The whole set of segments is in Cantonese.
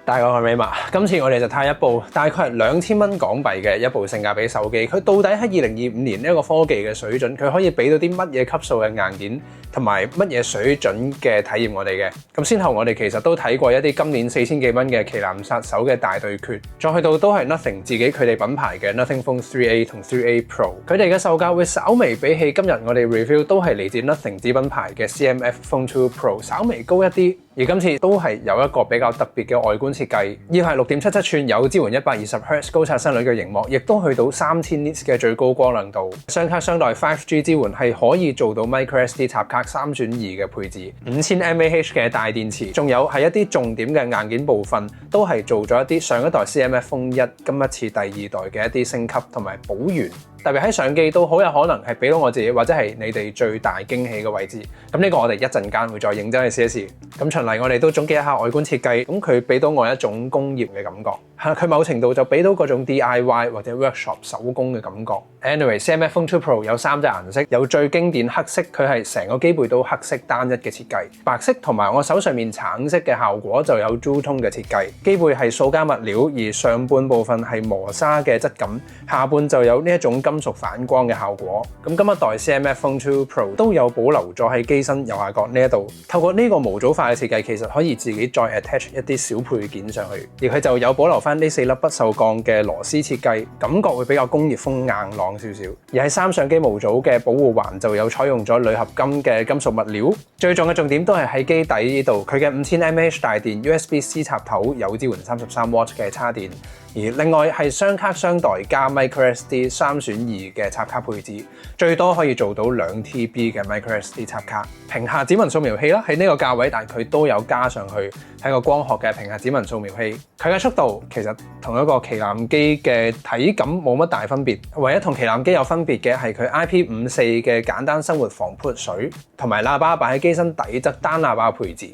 大家好，我係 Rayma。今次我哋就睇一部大概係2000蚊港幣嘅一部性價比手機，佢到底喺2025年呢一個科技嘅水準，佢可以俾到啲乜嘢級數嘅硬件，同埋乜嘢水準嘅體驗我哋嘅。咁先後我哋其實都睇過一啲今年4000幾蚊嘅旗艦殺手嘅大對決，再去到都係 Nothing 自己佢哋品牌嘅 Nothing Phone 3A 同 3A Pro， 佢哋嘅售價會稍微比起今日我哋 review 都係嚟自 Nothing 子品牌嘅 CMF Phone 2 Pro 稍微高一啲。而今次都係有一個比較特別嘅外觀設計，要係6.77寸有支援120Hz 高刷新率嘅熒幕，亦都去到3000 nits 嘅最高光亮度。雙卡雙待 5G 支援係可以做到 microSD 插卡3選2嘅配置，5000mAh 嘅大電池，仲有係一啲重點嘅硬件部分都係做咗一啲上一代 CMF Phone 1今一次第二代嘅一啲升級同埋補完。特別喺相機都好有可能係俾到我自己或者係你哋最大驚喜嘅位置。咁呢個我哋一陣間會再認真去試一試。咁循例我哋都總結一下外觀設計。咁佢俾到我一種工業嘅感覺，佢某程度就俾到嗰種 DIY 或者 workshop 手工嘅感覺。Anyway， CMF Phone 2 Pro 有3隻顏色，有最經典黑色，佢係成個機背都黑色單一嘅設計。白色同埋我手上面橙色嘅效果就有 Jewel Tone 嘅設計。機背係塑膠物料，而上半部分係磨砂嘅質感，下半就有呢一種金屬反光嘅效果。咁今一代 CMF Phone 2 Pro 都有保留咗喺機身右下角呢一度，透過呢個模組化嘅設計，其實可以自己再 attach 一啲小配件上去，而佢就有保留翻呢4粒不鏽鋼嘅螺絲設計，感覺會比較工業風硬朗少少。而喺3相機模組嘅保護環就有採用咗鋁合金嘅金屬物料。最重嘅重點都係喺機底呢度，佢嘅5000mAh 大電 USB-C 插頭有支援33W 嘅插電。而另外係雙卡雙待加 microSD 3選2嘅插卡配置，最多可以做到2TB 嘅 microSD 插卡。屏下指紋掃描器啦，喺呢個價位，但佢都有加上去，係個光學嘅屏下指紋掃描器。佢嘅速度其實同一個旗艦機嘅體感冇乜大分別，唯一同旗艦機有分別嘅係佢 IP54 嘅簡單生活防潑水，同埋喇叭擺喺機身底側單喇叭配置。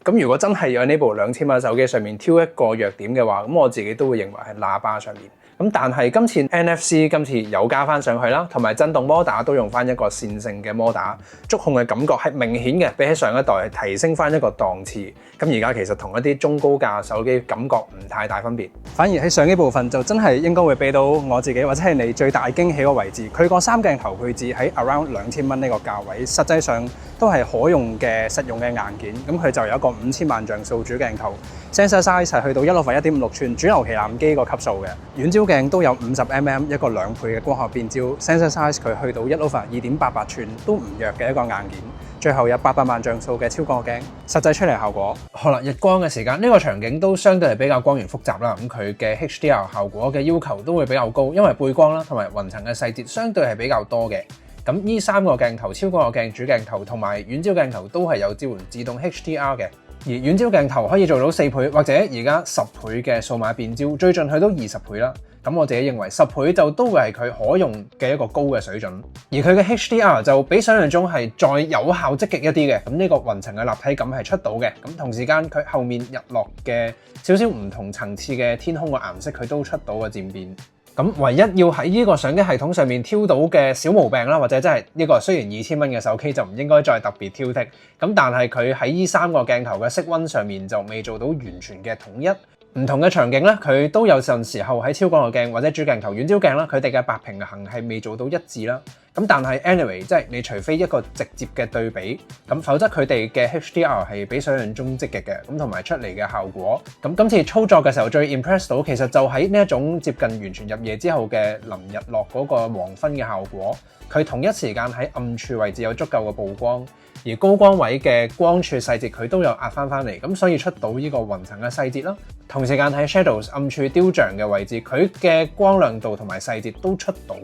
咁如果真係要喺呢部2000蚊手機上面挑一個弱點嘅話，咁我自己都會認為係喇叭上面。咁但係今次 NFC 今次有加翻上去啦，同埋震動摩打都用翻一個線性嘅摩打，觸控嘅感覺係明顯嘅，比起上一代係提升翻一個檔次。咁而家其實同一啲中高價手機感覺唔太大分別，反而喺相機部分就真係應該會俾到我自己或者係你最大驚喜個位置。佢個3鏡頭配置喺 around 2000蚊呢個價位，實際上都係可用嘅實用嘅硬件。咁佢就有一個5000萬像素主鏡頭。Sensor size 係去到1/1.56寸，主流旗艦機個級數嘅。遠焦鏡都有50mm，一個2倍嘅光學變焦。Sensor size 佢去到1/2.88寸，都唔弱嘅一個硬件。最後有800萬像素嘅超廣角鏡。實際出嚟效果，好啦，日光嘅時間呢個場景都相對係比較光源複雜啦。咁佢嘅 HDR 效果嘅要求都會比較高，因為背光啦同埋雲層嘅細節相對係比較多嘅。咁呢3個鏡頭，超廣角鏡、主鏡頭同埋遠焦鏡頭都係有支援自動 HDR 嘅。而遠焦鏡頭可以做到4倍或者而家10倍嘅數碼變焦，最盡去到20倍啦。咁我自己認為10倍就都會係佢可用嘅一個高嘅水準。而佢嘅 HDR 就比想象中係再有效積極一啲嘅。咁呢個雲層嘅立體感係出到嘅。咁同時間佢後面日落嘅少少唔同層次嘅天空嘅顏色，佢都出到個漸變。咁唯一要喺呢個相機系統上面挑到嘅小毛病啦，或者真係呢個雖然2000蚊嘅手機就唔應該再特別挑剔，咁但係佢喺呢3個鏡頭嘅色溫上面就未做到完全嘅統一。唔同嘅場景咧，佢都有陣時候喺超廣角鏡或者主鏡頭、遠焦鏡啦，佢哋嘅白平衡係未做到一致啦。咁但係 anyway， 即係你除非一個直接嘅對比，咁否則佢哋嘅 HDR 係比想象中積極嘅，咁同埋出嚟嘅效果。咁今次操作嘅時候最 impress 到，其實就喺呢一種接近完全入夜之後嘅臨日落嗰個黃昏嘅效果。佢同一時間喺暗處位置有足夠嘅曝光，而高光位嘅光柱細節佢都有壓翻嚟，咁所以出到呢個雲層嘅細節啦。同時間喺 shadows 暗處雕像嘅位置，佢嘅光亮度同埋細節都出到。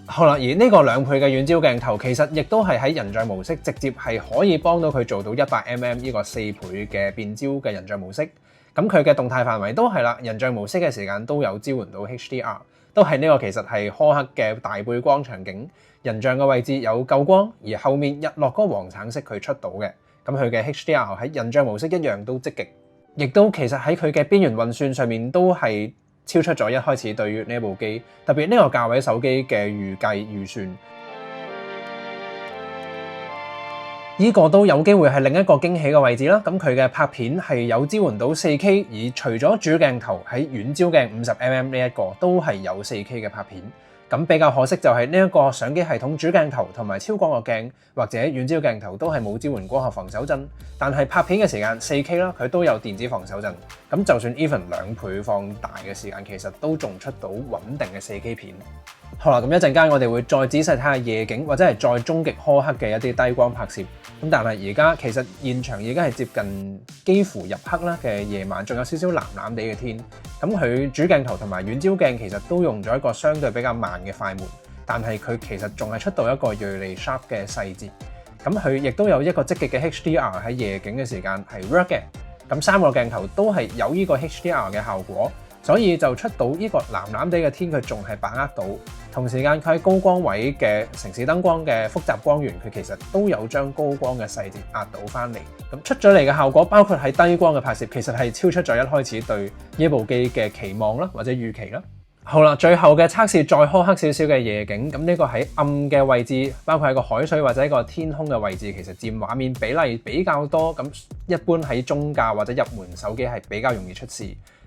好啦，而呢個2倍嘅遠焦鏡頭其實亦都係喺人像模式直接係可以幫到佢做到100mm呢個4倍嘅變焦嘅人像模式。咁佢嘅動態範圍都係啦，人像模式嘅時間都有支援到 HDR， 都係呢個其實係苛刻嘅大背光場景，人像嘅位置有夠光，而後面日落嗰個黃橙色佢出到嘅。咁佢嘅 HDR 喺人像模式一樣都積極，亦都其實喺佢嘅邊緣運算上面都係超出咗一開始對於呢部機，特別呢個價位手機嘅預算。呢個都有機會係另一個驚喜嘅位置啦。咁佢嘅拍片係有支援到 4K， 而除咗主鏡頭喺遠焦鏡 50mm 呢一個都係有 4K 嘅拍片。咁比較可惜就係呢一個相機系統主鏡頭同埋超廣角鏡或者遠焦鏡頭都係冇支援光學防手震，但係拍片嘅時間 4K 啦，佢都有電子防手震。咁就算 even 2倍放大嘅時間，其實都仲出到穩定嘅 4K 片。好啦，咁一陣間我哋會再仔細睇下夜景或者係再終極苛刻嘅一啲低光拍攝。咁但係而家其實現場已經係接近幾乎入黑啦嘅夜晚，仲有少少藍藍地嘅天。咁佢主鏡頭同埋遠焦鏡其實都用咗一個相對比較慢嘅快門，但係佢其實仲係出到一個銳利 sharp 嘅細節。咁佢亦都有一個積極嘅 HDR 喺夜景嘅時間係 work 嘅。咁3個鏡頭都係有呢個 HDR 嘅效果，所以就出到呢個藍藍地嘅天，佢仲係把握到。同時間佢喺高光位嘅城市燈光嘅複雜光源，佢其實都有將高光嘅細節壓到翻嚟。咁出咗嚟嘅效果，包括喺低光嘅拍攝，其實係超出咗一開始對呢部機嘅期望啦，或者預期啦。好啦，最後嘅測試再苛刻少少嘅夜景，咁呢個喺暗嘅位置，包括喺個海水或者一個天空嘅位置，其實佔畫面比例比較多。咁一般喺中價或者入門手機係比較容易出事。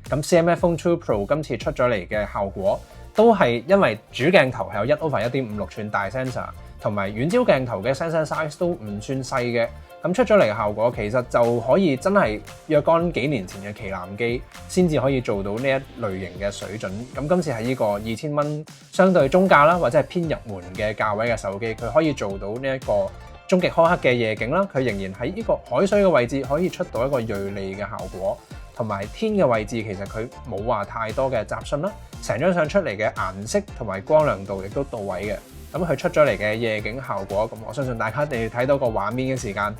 咁 CMF Phone 2 Pro 今次出咗嚟嘅效果，都係因為主鏡頭係有1/1.56寸大 sensor， 同埋遠焦鏡頭嘅 sensor size 都唔算細嘅。咁出咗嚟嘅效果其實就可以真係若干幾年前嘅旗艦機先至可以做到呢一類型嘅水準。咁今次係呢個2000蚊相對中價啦，或者係偏入門嘅價位嘅手機，佢可以做到呢一個終極苛刻嘅夜景啦。佢仍然喺呢個海水嘅位置可以出到一個銳利嘅效果。同埋天嘅位置，其實佢冇話太多嘅雜訊啦，成張相出嚟嘅顏色同埋光亮度亦都到位嘅。咁佢出咗嚟嘅夜景效果，咁我相信大家哋睇到個畫面嘅時間，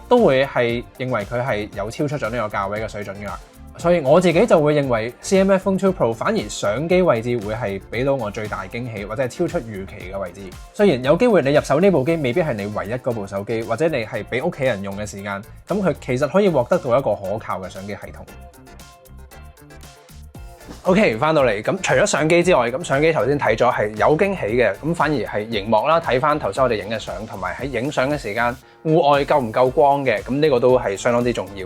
都會係認為佢係有超出咗呢個價位嘅水準㗎啦。所以我自己就會認為 CMF Phone 2 Pro 反而相機位置會係俾到我最大驚喜，或者係超出預期嘅位置。雖然有機會你入手呢部機未必係你唯一嗰部手機，或者你係俾屋企人用嘅時間，咁佢其實可以獲得到一個可靠嘅相機系統。OK， 翻到嚟咁，除咗相機之外，咁相機頭先睇咗係有驚喜嘅，咁反而係熒幕啦，睇翻頭先我哋影嘅相，同埋喺影相嘅時間，戶外夠唔夠光嘅，咁呢個都係相當之重要。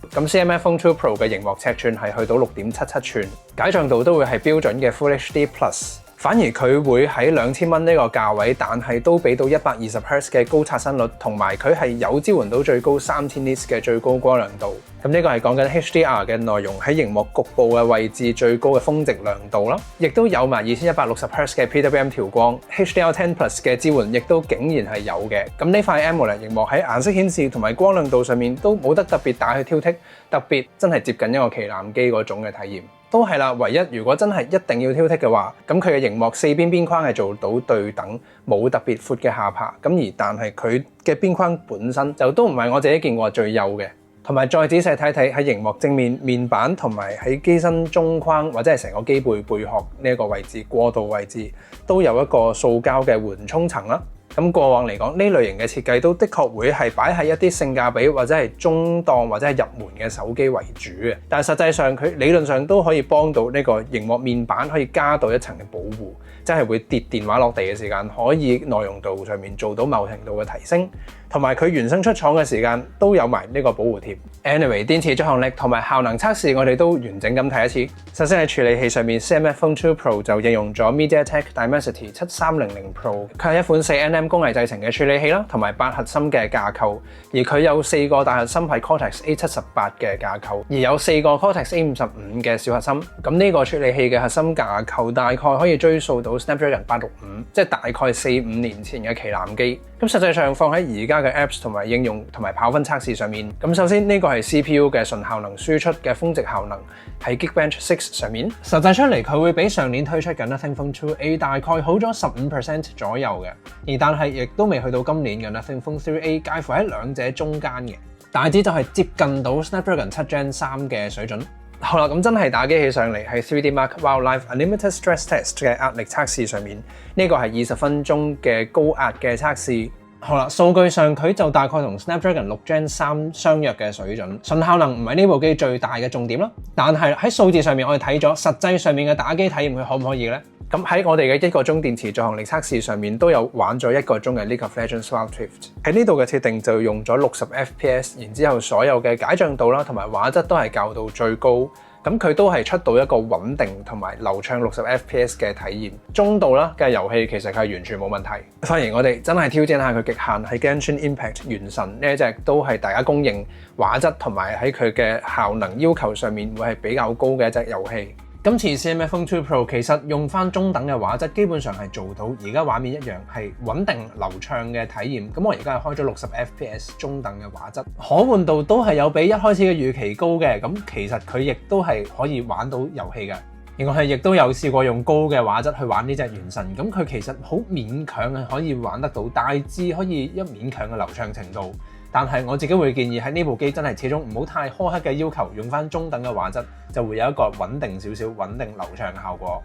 咁 CMF Phone 2 Pro 嘅熒幕尺寸係去到6.77寸，解像度都會係標準嘅 Full HD Plus。反而佢會喺2000蚊呢個價位，但係都俾到120Hz 嘅高刷新率，同埋佢係有支援到最高3000 nits 嘅最高光亮度。咁呢個係講緊 HDR 嘅內容喺熒幕局部嘅位置最高嘅峰值亮度啦，亦都有埋2160Hz 嘅 PWM 調光 ，HDR10 Plus 嘅支援亦都竟然係有嘅。咁呢塊 AMOLED 熒幕喺顏色顯示同埋光亮度上面都冇得特別大去挑剔，特別真係接近一個旗艦機嗰種嘅體驗。都係啦，唯一如果真係一定要挑剔嘅話，咁佢嘅熒幕4邊邊框係做到對等，冇特別闊嘅下巴。但係佢嘅邊框本身就都唔係我自己見過最幼嘅。同埋再仔細睇睇喺熒幕正面面板同埋喺機身中框或者係成個機背背殼呢一個位置過渡位置，都有一個塑膠嘅緩衝層啦。咁過往嚟講，呢類型嘅設計都的確會係擺喺一啲性價比或者係中檔或者係入門嘅手機為主嘅，但係實際上佢理論上都可以幫到呢個熒幕面板可以加到一層嘅保護，即係會跌電話落地嘅時間可以耐用度上面做到某程度嘅提升，同埋佢原生出廠嘅時間都有埋呢個保護貼。Anyway， 電池續航力同埋效能測試我哋都完整咁睇一次。首先喺處理器上面 ，CMF Phone 2 Pro 就應用咗 MediaTek Dimensity 7300 Pro， 佢係一款4nm 工藝製成嘅處理器啦，同埋8核心嘅架構，而佢有4個大核心係 Cortex A78嘅架構，而有4個 Cortex A55嘅小核心。咁呢個處理器嘅核心架構大概可以追溯到 Snapdragon 865，即係大概4-5年前嘅旗艦機。咁實際上放喺而家嘅 Apps 同埋應用同埋跑分測試上面，咁首先呢個係 CPU 嘅純效能輸出嘅峰值效能喺 Geekbench 6上面，實際出嚟佢會比上年推出嘅 Nothing Phone 2A 大概好咗15% 左右嘅，而但係亦都未去到今年嘅 Nothing Phone 3A， 介乎喺兩者中間嘅，大致就係接近到 Snapdragon 7 Gen 3嘅水準。好啦，咁真係打機起上嚟喺 3D Mark Wildlife Unlimited Stress Test 嘅壓力測試上面，呢個係20分鐘嘅高壓嘅測試。好啦，數據上佢就大概同 Snapdragon 6 Gen 3相若嘅水準，純效能唔係呢部機最大嘅重點啦。但係喺數字上面我哋睇咗實際上面嘅打機體驗佢可唔可以呢？咁喺我哋嘅1個鐘電池續航力測試上面都有玩咗1個鐘嘅 League of Legends Wild Rift。喺呢度嘅設定就用咗60 FPS， 然之後所有嘅解像度啦同埋畫質都係校到最高。咁佢都係出到一個穩定同埋流暢60 FPS 嘅體驗，中度啦嘅遊戲其實係完全冇問題。反而我哋真係挑戰下佢極限，喺 Genshin Impact 原神呢一隻都係大家公認畫質同埋喺佢嘅效能要求上面會係比較高嘅一隻遊戲。今次 CMF Phone 2 Pro 其實用翻中等嘅畫質，基本上係做到而家畫面一樣係穩定流暢嘅體驗。咁我而家係開咗60 FPS 中等嘅畫質，可換度都係有比一開始嘅預期高嘅。咁其實佢亦都係可以玩到遊戲嘅。而我係亦都有試過用高嘅畫質去玩呢隻原神，咁佢其實好勉強係可以玩得到，大致可以一勉強嘅流暢程度。但係我自己會建議喺呢部機真係始終唔好太苛刻嘅要求，用翻中等嘅畫質就會有一個穩定少少、穩定流暢嘅效果。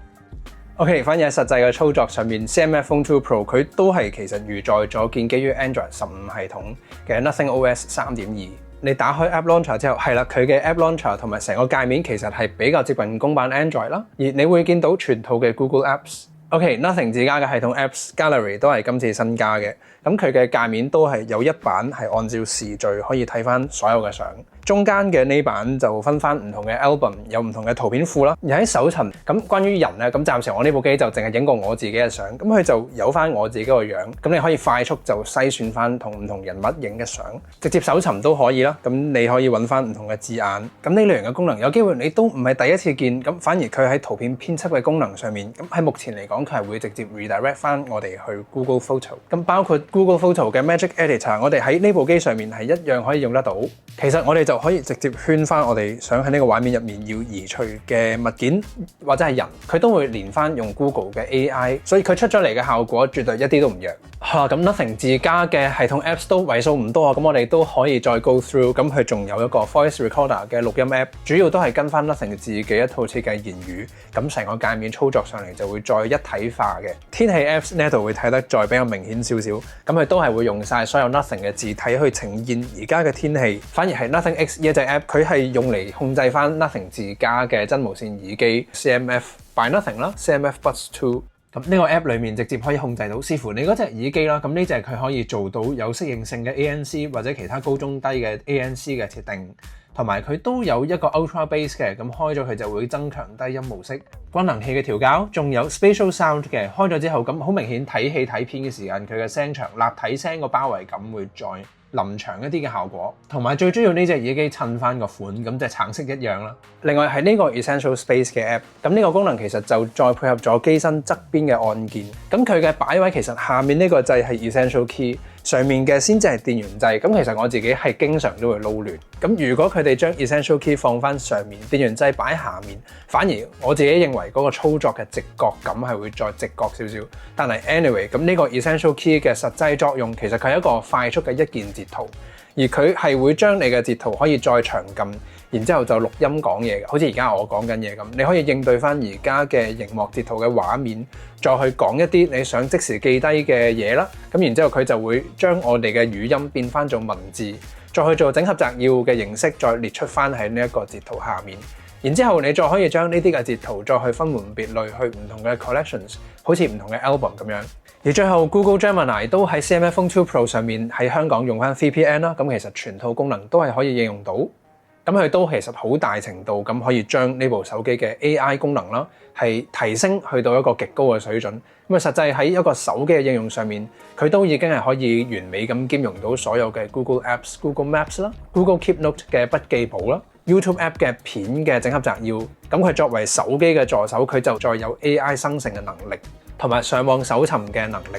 OK， 反而喺實際嘅操作上面 ，CMF Phone 2 Pro 佢都係其實預載咗建基於 Android 15系統嘅 Nothing OS 3.2。你打開 App Launcher 之後，係啦，佢嘅 App Launcher 同埋成個界面其實係比較接近公版 Android 啦，而你會見到全套嘅 Google Apps。OK，Nothing 自家嘅系統 Apps Gallery 都係今次新加嘅，咁佢嘅界面都係有一版係按照時序可以睇翻所有嘅相。中間嘅呢版就分翻唔同嘅 album， 有唔同嘅圖片庫啦。而喺搜尋咁關於人咧，咁暫時我呢部機就淨係影過我自己嘅相，咁佢就有翻我自己個樣，咁你可以快速就篩選翻同唔同人物影嘅相，直接搜尋都可以啦。咁你可以揾翻唔同嘅字眼，咁呢類型嘅功能有機會你都唔係第一次見，咁反而佢喺圖片編輯嘅功能上面，咁喺目前嚟講佢係會直接 redirect 翻我哋去 Google Photo。咁包括 Google Photo 嘅 Magic Editor， 我哋喺呢部機上面係一樣可以用得到。其實我哋就可以直接圈翻我哋想喺呢個畫面入面要移除嘅物件或者係人，佢都會連翻用 Google 嘅 AI， 所以佢出咗嚟嘅效果絕對一啲都唔弱。咁 Nothing 自家嘅系統 Apps 都為數唔多啊，咁我哋都可以再 go through。咁佢仲有一個 Voice Recorder 嘅錄音 App， 主要都係跟翻 Nothing 自己一套設計言語，咁成個界面操作上嚟就會再一體化嘅。天氣 Apps 呢度會睇得再比較明顯少少，咁佢都係會用晒所有 Nothing 嘅字體去呈現而家嘅天氣。反而係 Nothing X 呢一隻 App， 佢係用嚟控制翻 Nothing 自家嘅真無線耳機 CMF by Nothing 啦 ，CMF Buds 2。咁呢個 app 裏面直接可以控制到，視乎你嗰隻耳機啦。咁呢隻佢可以做到有適應性嘅 ANC 或者其他高中低嘅 ANC 嘅設定，同埋佢都有一個 Ultra Bass 嘅，咁開咗佢就會增強低音模式。均衡器嘅調校，仲有 Spatial Sound 嘅，開咗之後咁好明顯睇戲睇片嘅時間，佢嘅聲場立體聲個包圍感會再臨場一啲嘅效果，同埋最主要呢隻耳機襯翻個款，咁就橙色一樣啦。另外係呢個 Essential Space 嘅 app， 咁呢個功能其實就再配合咗機身側邊嘅按鍵，咁佢嘅擺位其實下面呢個掣係 Essential Key， 上面嘅先至係電源掣。咁其實我自己係經常都會撈亂，咁如果佢哋將 Essential Key 放翻上面，電源掣擺下面，反而我自己認為嗰個操作嘅直覺感係會再直覺少少。但係 anyway， 咁呢個 Essential Key 嘅實際作用其實佢係一個快速嘅一鍵截圖，而佢係會將你嘅截圖可以再長撳，然之後就錄音講嘢嘅，好似而家我講緊嘢咁，你可以應對翻而家嘅熒幕截圖嘅畫面，再去講一啲你想即時記低嘅嘢啦。咁然之後佢就會將我哋嘅語音變翻做文字，再去做整合摘要嘅形式，再列出翻喺呢一個截圖下面。然之後你再可以將呢啲嘅截圖再去分門別類去唔同嘅 collections， 好似唔同嘅 album 咁樣。而最後 Google Gemini 都喺 CMF Phone 2 Pro 上面喺香港用翻 VPN 啦，咁其實全套功能都係可以應用到。咁佢都其實好大程度咁可以將呢部手機嘅 AI 功能啦，係提升去到一個極高嘅水準。咁實際喺一個手機嘅應用上面，佢都已經係可以完美咁兼容到所有嘅 Google Apps、Google Maps 啦、Google Keep Note 嘅筆記簿啦、YouTube App 嘅片嘅整合摘要。咁佢作為手機嘅助手，佢就再有 AI 生成嘅能力，同埋上網搜尋嘅能力。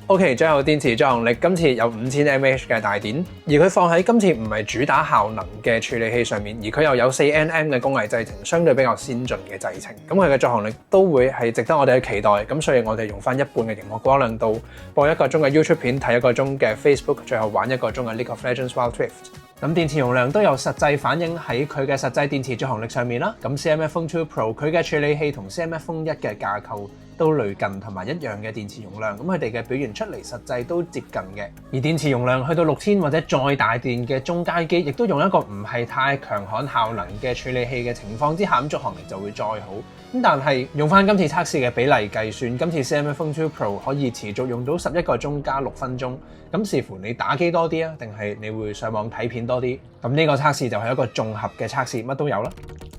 OK， 最後電池續航力今次有5000mAh 嘅大電，而佢放喺今次唔係主打效能嘅處理器上面，而佢又有 4nm 嘅工藝製程，相對比較先進嘅製程，咁佢嘅續航力都會係值得我哋去期待。咁所以我哋用翻一半嘅熒幕光亮度，播1個鐘嘅 YouTube 片，睇1個鐘嘅 Facebook， 最後玩1個鐘嘅 League of Legends Wild Rift。咁電池容量都有實際反映喺佢嘅實際電池續航力上面啦。咁 CMF Phone 2 Pro 佢嘅處理器同 CMF Phone 1嘅架構都類近同埋一樣嘅電池容量，咁佢哋嘅表現出嚟實際都接近嘅。而電池容量去到6000或者再大電嘅中階機，亦都用一個唔係太強悍效能嘅處理器嘅情況之下，咁續航力就會再好。咁但係用翻今次測試嘅比例計算，今次 CMF Phone 2 Pro 可以持續用到11個鐘加6分鐘，咁視乎你打機多啲啊，定係你會上網睇片多啲。咁呢個測試就係一個綜合嘅測試，乜都有啦。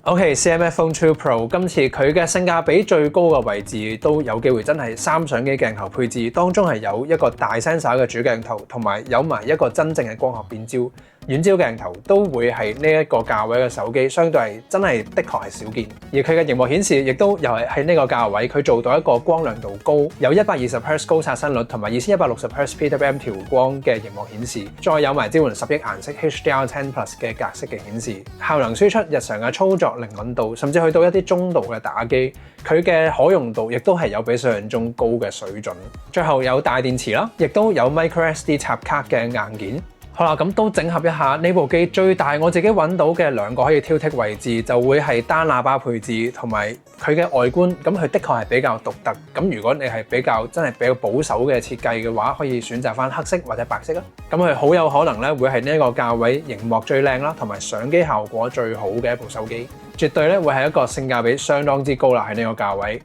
OK，CMF Phone 2 Pro 今次佢嘅性價比最高嘅位置都有機會真係3相機鏡頭配置，當中係有一個大 sensor 嘅主鏡頭，同埋有埋一個真正嘅光學變焦。遠焦鏡頭都會係呢一個價位嘅手機，相對係真係的確係少見。而佢嘅螢幕顯示亦都又係喺呢個價位，佢做到一個光亮度高，有120Hz 高刷新率同埋2160Hz PWM 調光嘅螢幕顯示，再有埋支援10億顏色 HDR10+ 嘅格式嘅顯示，效能輸出、日常嘅操作靈敏度，甚至去到一啲中度嘅打機，佢嘅可用度亦都係有比想象中高嘅水準。最後有大電池啦，亦都有 microSD 插卡嘅硬件。好啦，咁都整合一下呢部機最大我自己揾到嘅2個可以挑剔位置，就會係單喇叭配置同埋佢嘅外觀。咁佢的確係比較獨特。咁如果你係真係比較保守嘅設計嘅話，可以選擇翻黑色或者白色啦。咁佢好有可能咧會係呢一個價位螢幕最靚啦，同埋相機效果最好嘅一部手機，絕對咧會係一個性價比相當之高啦喺呢個價位。